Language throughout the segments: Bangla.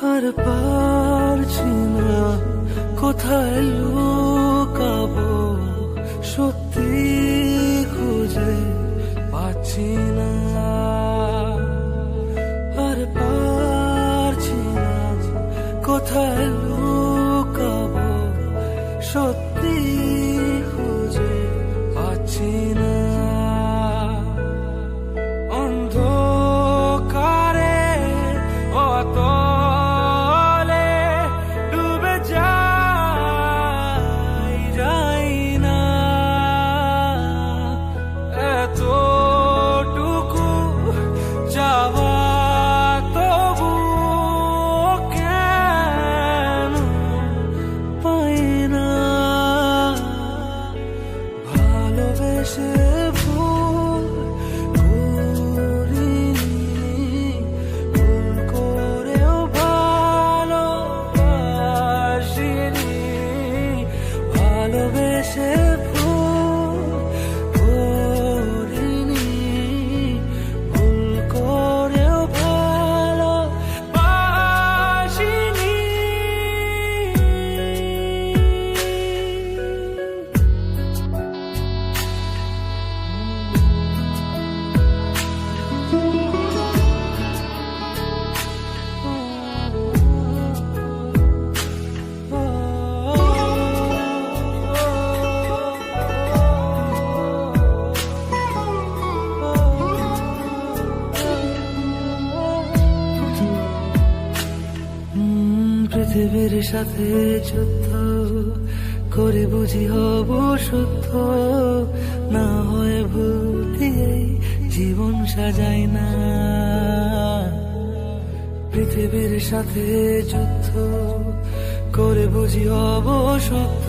আর পারছি না কোথায় লুকাবো, সত্যি খুঁজে পাচ্ছি না। আর পারছি না কোথায় লুকাবো, সত্যি খুঁজে পাচ্ছি না। অন্ধকারে অতলে ডুবে যাই না, এতটুকু যাওয়া তবু কেন পাই না। ভালোবেসে ভুল করিনি, ভুল করেও ভালোবাসিনি। ভালোবেসে ভুল করিনি, ভুল করেও ভালোবাসিনি। পৃথিবীর সাথে যুদ্ধ করে বুঝি হব শুদ্ধ, না হয় ভুল দিয়েই জীবন সাজাই না। পৃথিবীর সাথে যুদ্ধ করে বুঝি হব শুদ্ধ,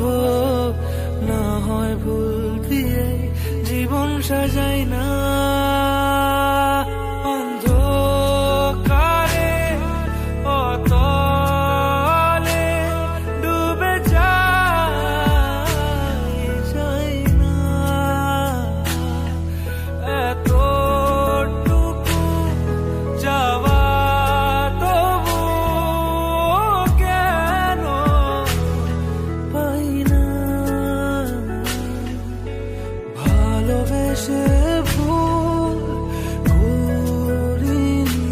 না হয় ভুল দিয়েই জীবন সাজাই না। অন্ধকারে অতলে ডুবে যাই না, এতটুকু যাওয়া তবু কেন পাই না। ভালোবেসে ভুল করিনি,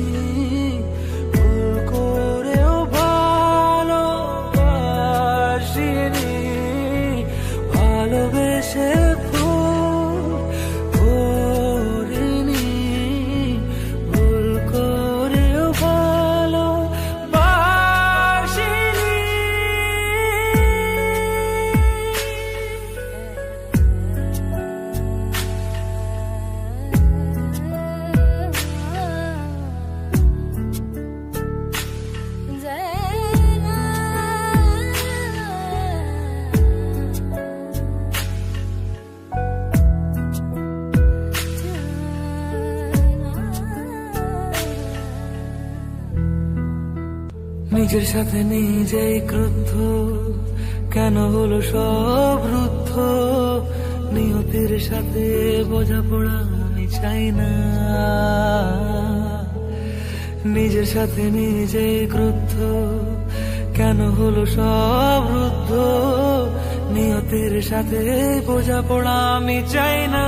ভুল করেও ভালোবাসিনি। ভালোবেসে ভুল করিনি, ভুল করেও ভালোবাসিনি। নিজের সাথে নিজেই ক্রুদ্ধ, কেন হলো সব রুদ্ধ। নিয়তির সাথে বোঝাপড়া আমি চাই না। নিজের সাথে নিজেই ক্রুদ্ধ, কেন হলো সব রুদ্ধ। নিয়তির সাথে বোঝাপড়া আমি চাই না।